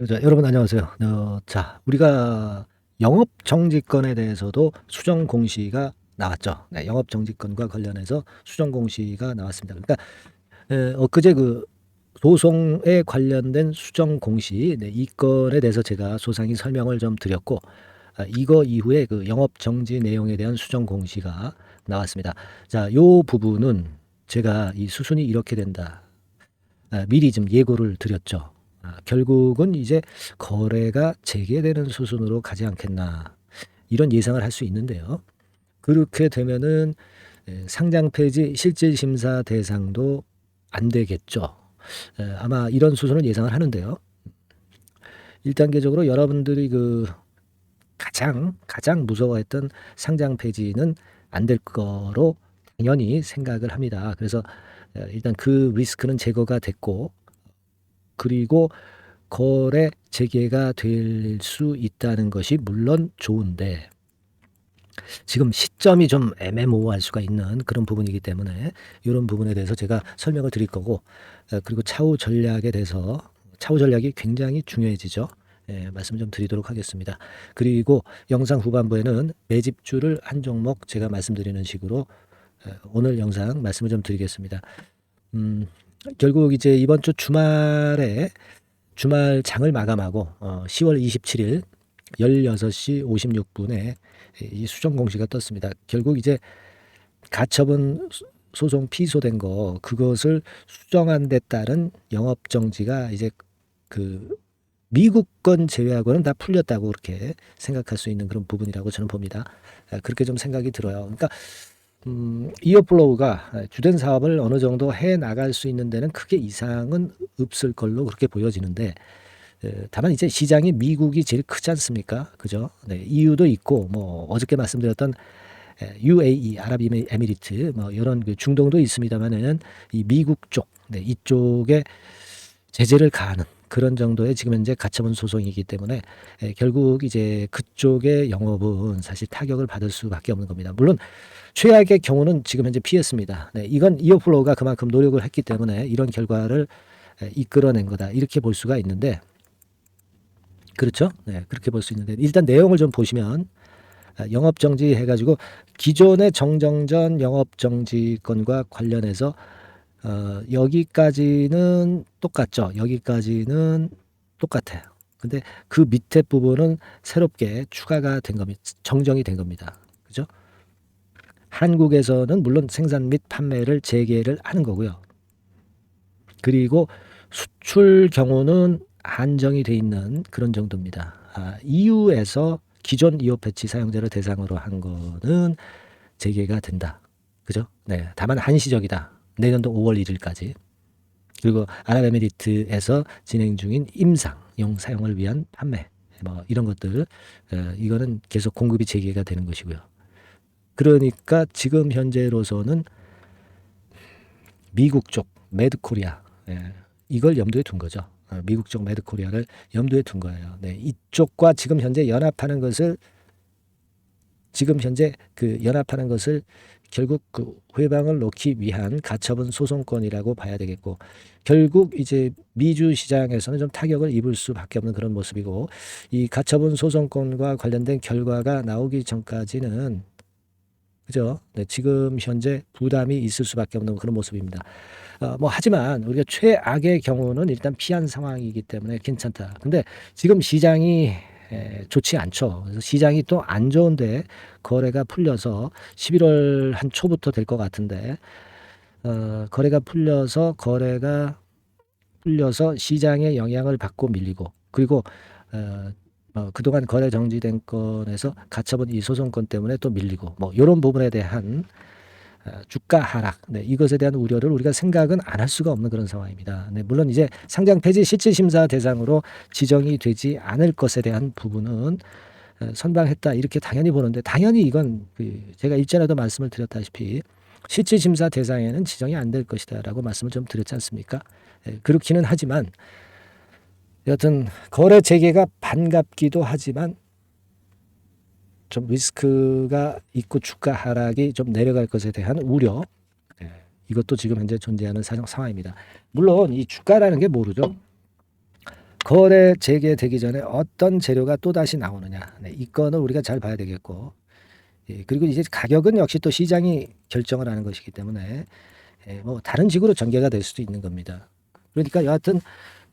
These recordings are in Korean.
자, 여러분 안녕하세요. 자, 우리가 영업 정지권에 대해서도 수정 공시가 나왔죠. 네, 영업 정지권과 관련해서 수정 공시가 나왔습니다. 그러니까 엊그제 그 소송에 관련된 수정 공시, 네, 이 건에 대해서 제가 소상히 설명을 좀 드렸고, 이거 이후에 그 영업 정지 내용에 대한 수정 공시가 나왔습니다. 자, 요 부분은 제가 이 수순이 이렇게 된다. 미리 좀 예고를 드렸죠. 결국은 이제 거래가 재개되는 수순으로 가지 않겠나 이런 예상을 할 수 있는데요. 그렇게 되면은 상장 폐지 실질 심사 대상도 안 되겠죠. 아마 이런 수순을 예상을 하는데요. 1단계적으로 여러분들이 그 가장 무서워했던 상장 폐지는 안 될 거로 당연히 생각을 합니다. 그래서 일단 그 리스크는 제거가 됐고, 그리고 거래 재개가 될 수 있다는 것이 물론 좋은데, 지금 시점이 좀 애매모호할 수가 있는 그런 부분이기 때문에 이런 부분에 대해서 제가 설명을 드릴 거고, 그리고 차후 전략에 대해서 차후 전략이 굉장히 중요해지죠. 말씀 좀 드리도록 하겠습니다. 그리고 영상 후반부에는 매집주를 한 종목 제가 말씀드리는 식으로 오늘 영상 말씀을 좀 드리겠습니다. 결국 이제 이번 주 주말 장을 마감하고 10월 27일 16시 56분에 이 수정 공시가 떴습니다. 결국 이제 가처분 소송 피소된 거, 그것을 수정한 데 따른 영업 정지가 이제 그 미국 건 제외하고는 다 풀렸다고 그렇게 생각할 수 있는 그런 부분이라고 저는 봅니다. 그렇게 좀 생각이 들어요. 그러니까 이어플로우가 주된 사업을 어느 정도 해 나갈 수 있는 데는 크게 이상은 없을 걸로 그렇게 보여지는데, 다만 이제 시장이 미국이 제일 크지 않습니까? 그죠? 네, 이유도 있고, 뭐 어저께 말씀드렸던 UAE 아랍에미리트 뭐 이런 그 중동도 있습니다만은 이 미국 쪽, 네, 이쪽에 제재를 가하는 그런 정도의 지금 현재 가처분 소송이기 때문에 결국 이제 그쪽의 영업은 사실 타격을 받을 수밖에 없는 겁니다. 물론 최악의 경우는 지금 현재 피했습니다. 네, 이건 이어플로우가 그만큼 노력을 했기 때문에 이런 결과를 이끌어낸 거다, 이렇게 볼 수가 있는데, 그렇죠? 네, 그렇게 볼 수 있는데, 일단 내용을 좀 보시면 영업 정지 해가지고 기존의 정정전 영업 정지권과 관련해서 여기까지는 똑같죠. 여기까지는 똑같아요. 근데 그 밑에 부분은 새롭게 추가가 된 겁니다. 정정이 된 겁니다. 그죠? 한국에서는 물론 생산 및 판매를 재개를 하는 거고요. 그리고 수출 경우는 한정이 돼 있는 그런 정도입니다. EU에서 기존 이오 패치 사용자를 대상으로 한 거는 재개가 된다. 그죠? 네. 다만 한시적이다. 내년도 5월 1일까지. 그리고 아랍에미리트에서 진행 중인 임상용 사용을 위한 판매, 뭐 이런 것들, 이거는 계속 공급이 재개가 되는 것이고요. 그러니까 지금 현재로서는 미국 쪽 매드코리아, 이걸 염두에 둔 거죠. 미국 쪽 매드코리아를 염두에 둔 거예요. 네, 이쪽과 지금 현재 연합하는 것을 결국 그 회방을 놓기 위한 가처분 소송권이라고 봐야 되겠고, 결국 이제 미주 시장에서는 좀 타격을 입을 수밖에 없는 그런 모습이고, 이 가처분 소송권과 관련된 결과가 나오기 전까지는, 그죠? 네, 지금 현재 부담이 있을 수밖에 없는 그런 모습입니다. 뭐 하지만 우리가 최악의 경우는 일단 피한 상황이기 때문에 괜찮다. 근데 지금 시장이 좋지 않죠. 그래서 시장이 또 안 좋은데 거래가 풀려서 11월 한 초부터 될 것 같은데, 거래가 풀려서 시장의 영향을 받고 밀리고, 그리고 그동안 거래 정지된 건에서 가처분 이 소송권 때문에 또 밀리고, 뭐 이런 부분에 대한 주가 하락, 네, 이것에 대한 우려를 우리가 생각은 안 할 수가 없는 그런 상황입니다. 네, 물론 이제 상장 폐지 실질 심사 대상으로 지정이 되지 않을 것에 대한 부분은 선방했다, 이렇게 당연히 보는데, 당연히 이건 제가 일전에도 말씀을 드렸다시피 실질 심사 대상에는 지정이 안 될 것이다라고 말씀을 좀 드렸지 않습니까? 그렇기는 하지만 여하튼 거래 재개가 반갑기도 하지만 좀 리스크가 있고 주가 하락이 좀 내려갈 것에 대한 우려, 이것도 지금 현재 존재하는 상황입니다. 물론 이 주가라는 게 모르죠. 거래 재개되기 전에 어떤 재료가 또다시 나오느냐. 네, 이 건을 우리가 잘 봐야 되겠고, 예, 그리고 이제 가격은 역시 또 시장이 결정을 하는 것이기 때문에 예, 뭐 다른 식으로 전개가 될 수도 있는 겁니다. 그러니까 여하튼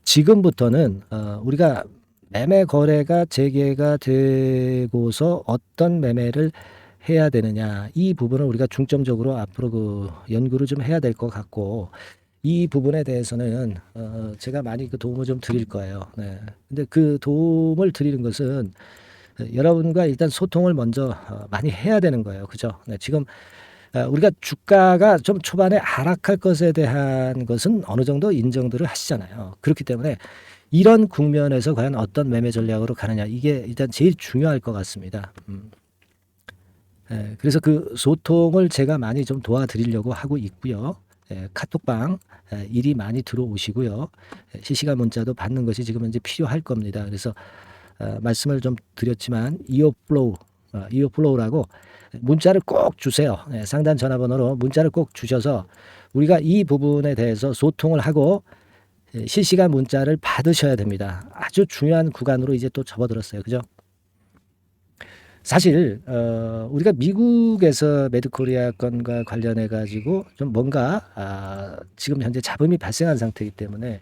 지금부터는 우리가 매매 거래가 재개가 되고서 어떤 매매를 해야 되느냐, 이 부분을 우리가 중점적으로 앞으로 그 연구를 좀 해야 될 것 같고, 이 부분에 대해서는 제가 많이 그 도움을 좀 드릴 거예요. 네. 근데 그 도움을 드리는 것은 여러분과 일단 소통을 먼저 많이 해야 되는 거예요. 그죠? 네, 지금 우리가 주가가 좀 초반에 하락할 것에 대한 것은 어느 정도 인정들을 하시잖아요. 그렇기 때문에 이런 국면에서 과연 어떤 매매 전략으로 가느냐, 이게 일단 제일 중요할 것 같습니다. 그래서 그 소통을 제가 많이 좀 도와드리려고 하고 있고요. 카톡방 일이 많이 들어오시고요. 실시간 문자도 받는 것이 지금 현재 필요할 겁니다. 그래서 말씀을 좀 드렸지만 이어플로우라고 문자를 꼭 주세요. 상단 전화번호로 문자를 꼭 주셔서 우리가 이 부분에 대해서 소통을 하고 실시간 문자를 받으셔야 됩니다. 아주 중요한 구간으로 이제 또 접어들었어요. 그죠? 사실 우리가 미국에서 매드코리아 건과 관련해 가지고 좀 뭔가 지금 현재 잡음이 발생한 상태이기 때문에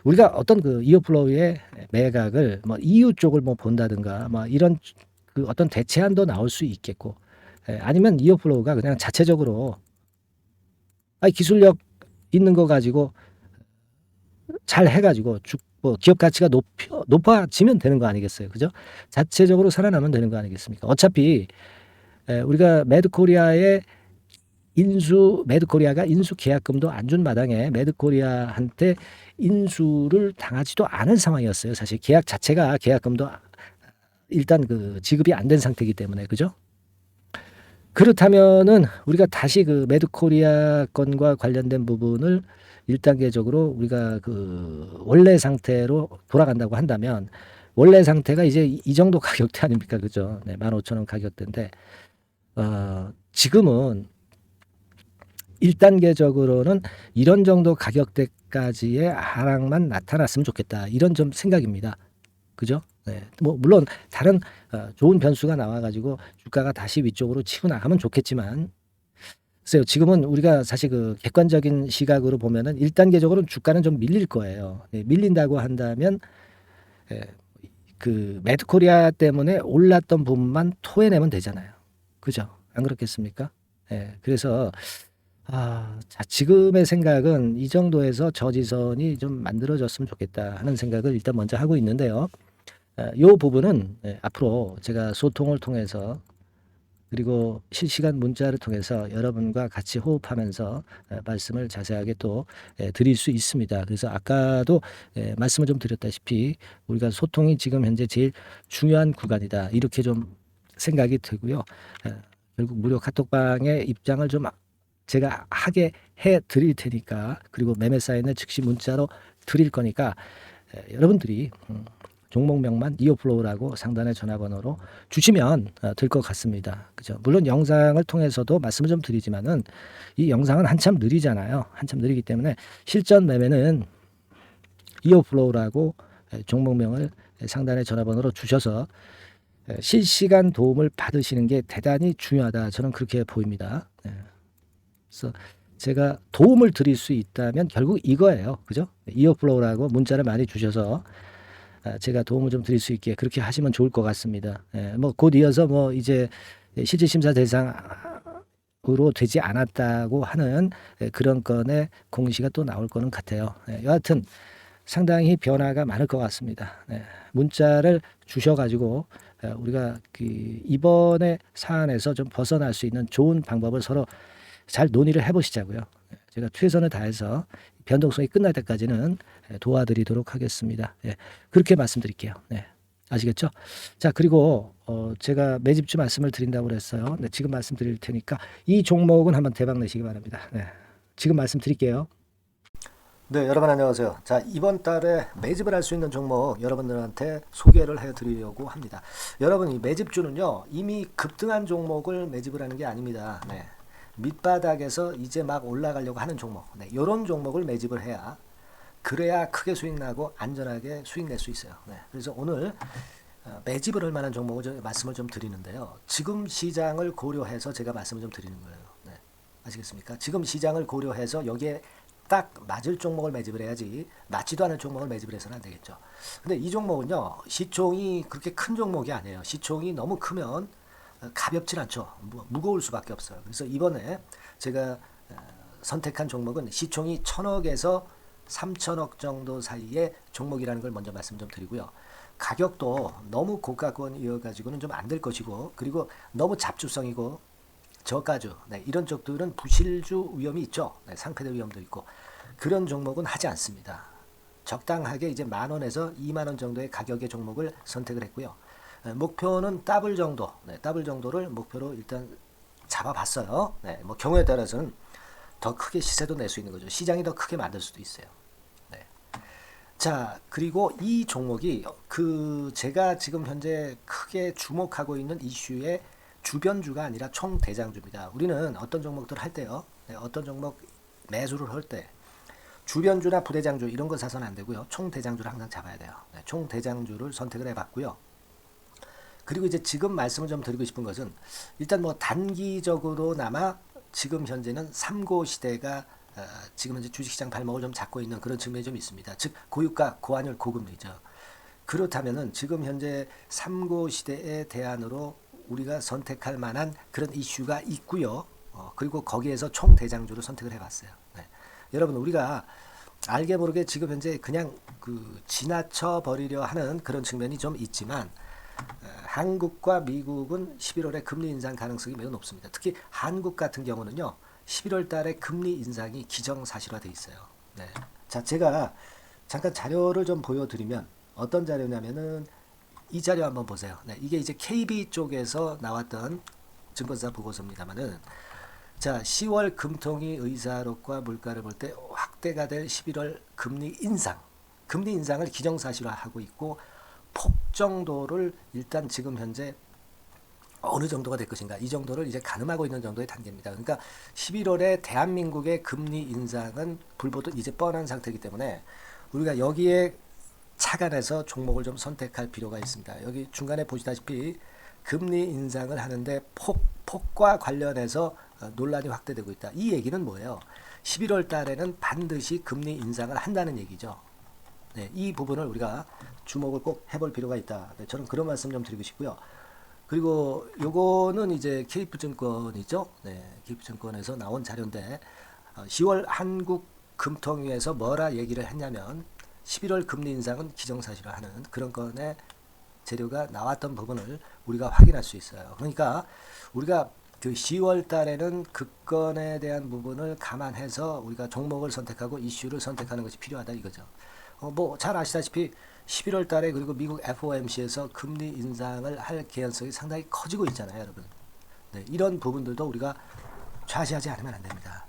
우리가 어떤 그 이어플로우의 매각을 뭐 EU 쪽을 뭐 본다든가 뭐 이런 그 어떤 대체안도 나올 수 있겠고, 아니면 이어플로우가 그냥 자체적으로 기술력 있는 거 가지고 잘 해가지고 뭐 기업 가치가 높아지면 되는 거 아니겠어요? 그죠? 자체적으로 살아나면 되는 거 아니겠습니까? 어차피 우리가 매드코리아가 인수 계약금도 안 준 마당에 매드코리아한테 인수를 당하지도 않은 상황이었어요. 사실 계약금도 일단 그 지급이 안 된 상태이기 때문에, 그죠? 그렇다면은 우리가 다시 그 매드코리아 건과 관련된 부분을 1단계적으로 우리가 그 원래 상태로 돌아간다고 한다면, 원래 상태가 이제 이 정도 가격대 아닙니까? 그죠? 네, 15,000원 가격대인데, 지금은 1단계적으로는 이런 정도 가격대까지의 하락만 나타났으면 좋겠다. 이런 좀 생각입니다. 그죠? 네. 뭐 물론 다른 좋은 변수가 나와가지고 주가가 다시 위쪽으로 치고 나가면 좋겠지만, 글쎄요, 지금은 우리가 사실 그 객관적인 시각으로 보면은 1단계적으로는 주가는 좀 밀릴 거예요. 밀린다고 한다면 그 매드코리아 때문에 올랐던 부분만 토해내면 되잖아요. 그죠? 안 그렇겠습니까? 그래서 자, 지금의 생각은 이 정도에서 저지선이 좀 만들어졌으면 좋겠다 하는 생각을 일단 먼저 하고 있는데요. 이 부분은 앞으로 제가 소통을 통해서, 그리고 실시간 문자를 통해서 여러분과 같이 호흡하면서 말씀을 자세하게 또 드릴 수 있습니다. 그래서 아까도 말씀을 좀 드렸다시피 우리가 소통이 지금 현재 제일 중요한 구간이다, 이렇게 좀 생각이 들고요. 결국 무료 카톡방의 입장을 좀 제가 하게 해 드릴 테니까, 그리고 매매 사인을 즉시 문자로 드릴 거니까 여러분들이 종목명만 이어플로우라고 상단의 전화번호로 주시면 될 것 같습니다. 그죠? 물론 영상을 통해서도 말씀을 좀 드리지만은 이 영상은 한참 느리잖아요. 한참 느리기 때문에 실전 매매는 이어플로우라고 종목명을 상단의 전화번호로 주셔서 실시간 도움을 받으시는 게 대단히 중요하다, 저는 그렇게 보입니다. 그래서 제가 도움을 드릴 수 있다면 결국 이거예요. 그죠? 이어플로우라고 문자를 많이 주셔서 제가 도움을 좀 드릴 수 있게 그렇게 하시면 좋을 것 같습니다. 뭐 곧 이어서 뭐 이제 실질 심사 대상으로 되지 않았다고 하는 그런 건의 공시가 또 나올 거는 같아요. 여하튼 상당히 변화가 많을 것 같습니다. 문자를 주셔가지고 우리가 그 이번에 사안에서 좀 벗어날 수 있는 좋은 방법을 서로 잘 논의를 해보시자고요. 제가 최선을 다해서 변동성이 끝날 때까지는 도와드리도록 하겠습니다. 그렇게 말씀드릴게요. 아시겠죠? 자, 그리고 제가 매집주 말씀을 드린다고 그랬어요. 지금 말씀드릴 테니까 이 종목은 한번 대박 내시기 바랍니다. 지금 말씀드릴게요. 네, 여러분 안녕하세요. 자, 이번 달에 매집을 할 수 있는 종목 여러분들한테 소개를 해드리려고 합니다. 여러분, 이 매집주는요, 이미 급등한 종목을 매집을 하는 게 아닙니다. 밑바닥에서 이제 막 올라가려고 하는 종목, 이런 종목을 매집을 해야 그래야 크게 수익 나고 안전하게 수익 낼 수 있어요. 네. 그래서 오늘 매집을 할 만한 종목을 말씀을 좀 드리는데요. 지금 시장을 고려해서 제가 말씀을 좀 드리는 거예요. 네. 아시겠습니까? 지금 시장을 고려해서 여기에 딱 맞을 종목을 매집을 해야지 맞지도 않을 종목을 매집을 해서는 안 되겠죠. 근데 이 종목은요. 시총이 그렇게 큰 종목이 아니에요. 시총이 너무 크면 가볍진 않죠. 무거울 수밖에 없어요. 그래서 이번에 제가 선택한 종목은 시총이 1,000억에서 3,000억 정도 사이의 종목이라는 걸 먼저 말씀 좀 드리고요. 가격도 너무 고가권이어가지고는 좀 안 될 것이고, 그리고 너무 잡주성이고 저가주, 네, 이런 쪽들은 부실주 위험이 있죠. 네, 상패될 위험도 있고 그런 종목은 하지 않습니다. 적당하게 이제 10,000원에서 20,000원 정도의 가격의 종목을 선택을 했고요. 목표는 더블 정도, 네, 더블 정도를 목표로 일단 잡아봤어요. 네, 뭐 경우에 따라서는 더 크게 시세도 낼 수 있는 거죠. 시장이 더 크게 만들 수도 있어요. 네. 자, 그리고 이 종목이 제가 지금 현재 크게 주목하고 있는 이슈의 주변주가 아니라 총대장주입니다. 우리는 어떤 종목들 할 때요. 네, 어떤 종목 매수를 할 때 주변주나 부대장주 이런 거 사서는 안 되고요. 총대장주를 항상 잡아야 돼요. 네, 총대장주를 선택을 해봤고요. 그리고 이제 지금 말씀을 좀 드리고 싶은 것은 일단 뭐 단기적으로나마 지금 현재는 3고 시대가 지금 현재 주식시장 발목을 좀 잡고 있는 그런 측면이 좀 있습니다. 즉 고유가, 고환율, 고금리죠. 그렇다면은 지금 현재 3고 시대의 대안으로 우리가 선택할 만한 그런 이슈가 있고요. 그리고 거기에서 총대장주를 선택을 해봤어요. 네. 여러분 우리가 알게 모르게 지금 현재 그냥 지나쳐 버리려 하는 그런 측면이 좀 있지만 한국과 미국은 11월에 금리 인상 가능성이 매우 높습니다. 특히 한국 같은 경우는요. 11월 달에 금리 인상이 기정사실화돼 있어요. 네. 자, 제가 잠깐 자료를 좀 보여드리면 어떤 자료냐면은 이 자료 한번 보세요. 네, 이게 이제 KB 쪽에서 나왔던 증권사 보고서입니다만은 자, 10월 금통위 의사록과 물가를 볼 때 확대가 될 11월 금리 인상을 기정사실화하고 있고 폭 정도를 일단 지금 현재 어느 정도가 될 것인가 이 정도를 이제 가늠하고 있는 정도의 단계입니다. 그러니까 11월에 대한민국의 금리 인상은 불보듯 이제 뻔한 상태이기 때문에 우리가 여기에 착안해서 종목을 좀 선택할 필요가 있습니다. 여기 중간에 보시다시피 금리 인상을 하는데 폭과 관련해서 논란이 확대되고 있다. 이 얘기는 뭐예요? 11월 달에는 반드시 금리 인상을 한다는 얘기죠. 네, 이 부분을 우리가 주목을 꼭 해볼 필요가 있다. 네, 저는 그런 말씀 좀 드리고 싶고요. 그리고 요거는 이제 KF증권이죠. 네, KF증권에서 나온 자료인데 10월 한국 금통위에서 뭐라 얘기를 했냐면 11월 금리 인상은 기정사실화하는 그런 건의 재료가 나왔던 부분을 우리가 확인할 수 있어요. 그러니까 우리가 10월 달에는 그 건에 대한 부분을 감안해서 우리가 종목을 선택하고 이슈를 선택하는 것이 필요하다 이거죠. 뭐 잘 아시다시피 11월 달에 그리고 미국 FOMC에서 금리 인상을 할 개연성이 상당히 커지고 있잖아요, 여러분. 네, 이런 부분들도 우리가 좌시하지 않으면 안 됩니다.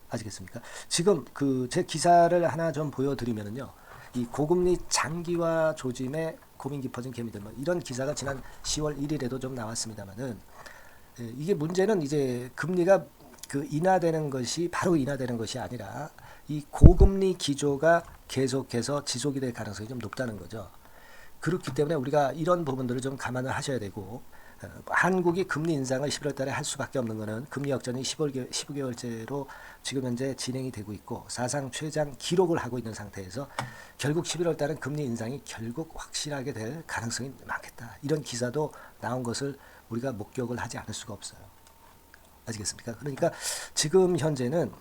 아시겠습니까? 지금 제 기사를 하나 좀 보여드리면은요, 이 고금리 장기화 조짐에 고민 깊어진 개미들 뭐 이런 기사가 지난 10월 1일에도 좀 나왔습니다만은 이게 문제는 이제 금리가 인하되는 것이 바로 인하되는 것이 아니라 이 고금리 기조가 계속해서 지속이 될 가능성이 좀 높다는 거죠. 그렇기 때문에 우리가 이런 부분들을 좀 감안을 하셔야 되고 한국이 금리 인상을 11월 달에 할 수밖에 없는 것은 금리 역전이 15개월째로 지금 현재 진행이 되고 있고 사상 최장 기록을 하고 있는 상태에서 결국 11월 달은 금리 인상이 결국 확실하게 될 가능성이 많겠다. 이런 기사도 나온 것을 우리가 목격을 하지 않을 수가 없어요. 아시겠습니까? 그러니까 지금 현재는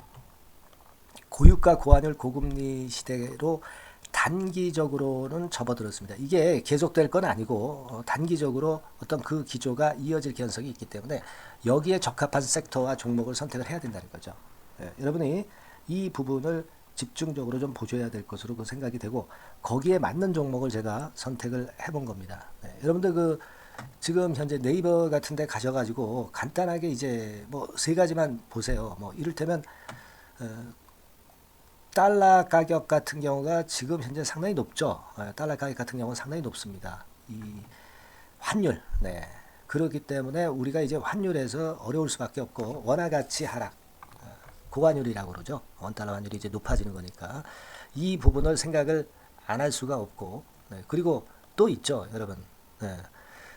고유가 고환율 고금리 시대로 단기적으로는 접어들었습니다. 이게 계속될 건 아니고 단기적으로 어떤 그 기조가 이어질 개연성이 있기 때문에 여기에 적합한 섹터와 종목을 선택을 해야 된다는 거죠. 여러분이 이 부분을 집중적으로 좀 보셔야 될 것으로 생각이 되고 거기에 맞는 종목을 제가 선택을 해본 겁니다. 여러분들 지금 현재 네이버 같은 데 가셔가지고 간단하게 이제 뭐 세 가지만 보세요. 뭐 이를테면 달러 가격 같은 경우가 지금 현재 상당히 높죠. 달러 가격 같은 경우는 상당히 높습니다. 이 환율, 네. 그렇기 때문에 우리가 이제 환율에서 어려울 수밖에 없고 원화 가치 하락, 고환율이라고 그러죠. 원달러 환율이 이제 높아지는 거니까 이 부분을 생각을 안 할 수가 없고, 네, 그리고 또 있죠, 여러분. 네.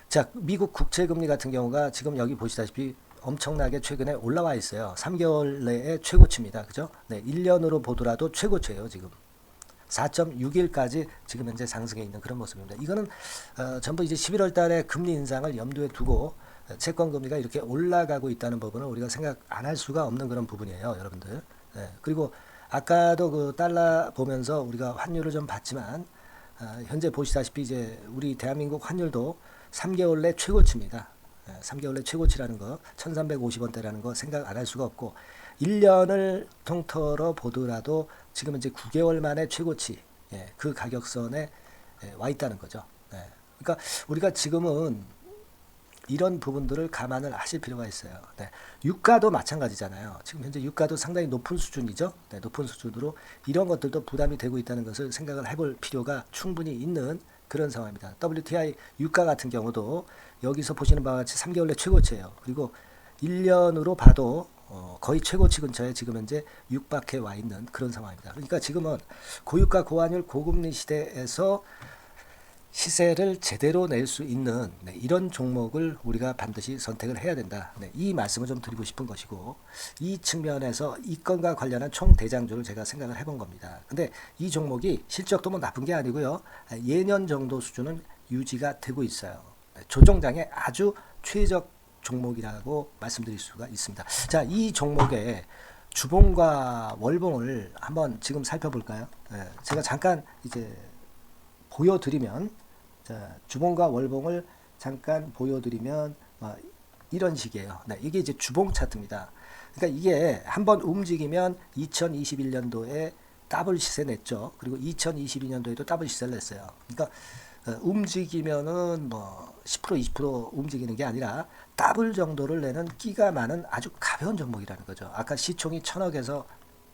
자, 미국 국채금리 같은 경우가 지금 여기 보시다시피 엄청나게 최근에 올라와 있어요. 3개월 내에 최고치입니다. 그죠? 네, 1년으로 보더라도 최고치예요, 지금. 4.61까지 지금 현재 상승해 있는 그런 모습입니다. 이거는 전부 이제 11월 달에 금리 인상을 염두에 두고 채권 금리가 이렇게 올라가고 있다는 부분을 우리가 생각 안 할 수가 없는 그런 부분이에요, 여러분들. 네, 그리고 아까도 그 달러 보면서 우리가 환율을 좀 봤지만 현재 보시다시피 이제 우리 대한민국 환율도 3개월 내 최고치입니다. 3개월 내 최고치라는 거 1350원대라는 거 생각 안 할 수가 없고 1년을 통틀어 보더라도 지금 이제 9개월 만에 최고치 그 가격선에 와 있다는 거죠. 그러니까 우리가 지금은 이런 부분들을 감안을 하실 필요가 있어요. 네. 유가도 마찬가지잖아요. 지금 현재 유가도 상당히 높은 수준이죠. 네, 높은 수준으로 이런 것들도 부담이 되고 있다는 것을 생각을 해볼 필요가 충분히 있는 그런 상황입니다. WTI 유가 같은 경우도 여기서 보시는 바와 같이 3개월 내 최고치예요. 그리고 1년으로 봐도 거의 최고치 근처에 지금 현재 육박해 와 있는 그런 상황입니다. 그러니까 지금은 고유가 고환율 고금리 시대에서 시세를 제대로 낼 수 있는 이런 종목을 우리가 반드시 선택을 해야 된다. 이 말씀을 좀 드리고 싶은 것이고 이 측면에서 이 건과 관련한 총 대장주를 제가 생각을 해본 겁니다. 근데 이 종목이 실적도 뭐 나쁜 게 아니고요. 예년 정도 수준은 유지가 되고 있어요. 조정장의 아주 최적 종목이라고 말씀드릴 수가 있습니다. 자, 이 종목의 주봉과 월봉을 한번 지금 살펴볼까요? 제가 잠깐 이제 보여드리면 자, 주봉과 월봉을 잠깐 보여드리면 이런 식이에요. 네, 이게 이제 주봉 차트입니다. 그러니까 이게 한번 움직이면 2021년도에 더블 시세 냈죠. 그리고 2022년도에도 더블 시세를 냈어요. 그러니까 움직이면은 뭐 10% 20% 움직이는 게 아니라 더블 정도를 내는 끼가 많은 아주 가벼운 종목이라는 거죠. 아까 시총이 1000억에서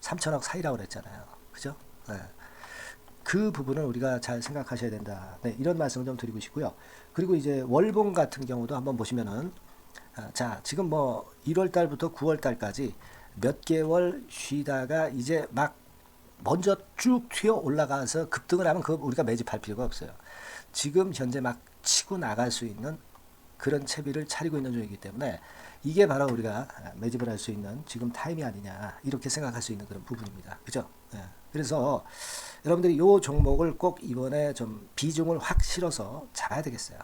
3000억 사이라고 그랬잖아요. 그죠? 네. 그 부분을 우리가 잘 생각하셔야 된다. 네, 이런 말씀을 좀 드리고 싶고요. 그리고 이제 월봉 같은 경우도 한번 보시면은 자, 지금 뭐 1월 달부터 9월 달까지 몇 개월 쉬다가 이제 막 먼저 쭉 튀어 올라가서 급등을 하면 그거 우리가 매집할 필요가 없어요. 지금 현재 막 치고 나갈 수 있는 그런 채비를 차리고 있는 중이기 때문에 이게 바로 우리가 매집을 할 수 있는 지금 타임이 아니냐 이렇게 생각할 수 있는 그런 부분입니다. 그죠? 네. 그래서 여러분들이 이 종목을 꼭 이번에 좀 비중을 확 실어서 잡아야 되겠어요.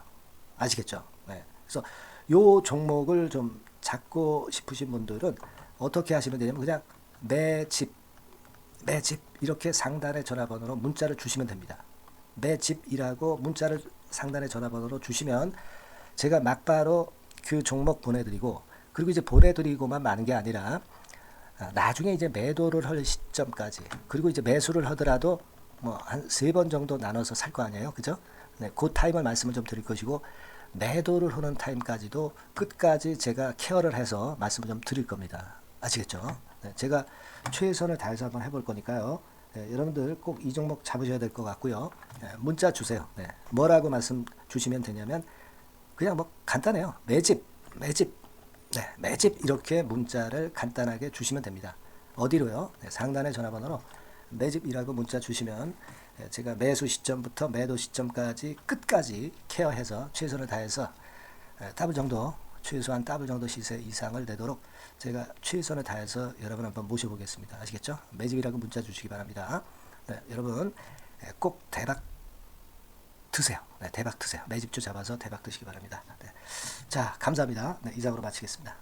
아시겠죠? 네. 그래서 이 종목을 좀 잡고 싶으신 분들은 어떻게 하시면 되냐면 그냥 매집 이렇게 상단의 전화번호로 문자를 주시면 됩니다. 매집이라고 문자를 상단의 전화번호로 주시면 제가 막바로 그 종목 보내드리고 그리고 이제 보내드리고만 마는 게 아니라 나중에 이제 매도를 할 시점까지 그리고 이제 매수를 하더라도 뭐 한 3번 정도 나눠서 살 거 아니에요. 그죠? 네, 그 타임을 말씀을 좀 드릴 것이고 매도를 하는 타임까지도 끝까지 제가 케어를 해서 말씀을 좀 드릴 겁니다. 아시겠죠? 네, 제가 최선을 다해서 한번 해볼 거니까요. 네, 여러분들 꼭 이 종목 잡으셔야 될 것 같고요. 네, 문자 주세요. 네, 뭐라고 말씀 주시면 되냐면 그냥 뭐 간단해요. 매집 네, 매집 이렇게 문자를 간단하게 주시면 됩니다. 어디로요? 네, 상단의 전화번호로 매집이라고 문자 주시면 제가 매수 시점부터 매도 시점까지 끝까지 케어해서 최선을 다해서 더블 정도 최소한 더블 정도 시세 이상을 내도록 제가 최선을 다해서 여러분 한번 모셔보겠습니다. 아시겠죠? 매집이라고 문자 주시기 바랍니다. 네, 여러분 꼭 대박 드세요. 네, 대박 드세요. 매집주 잡아서 대박 드시기 바랍니다. 네. 자, 감사합니다. 네, 이상으로 마치겠습니다.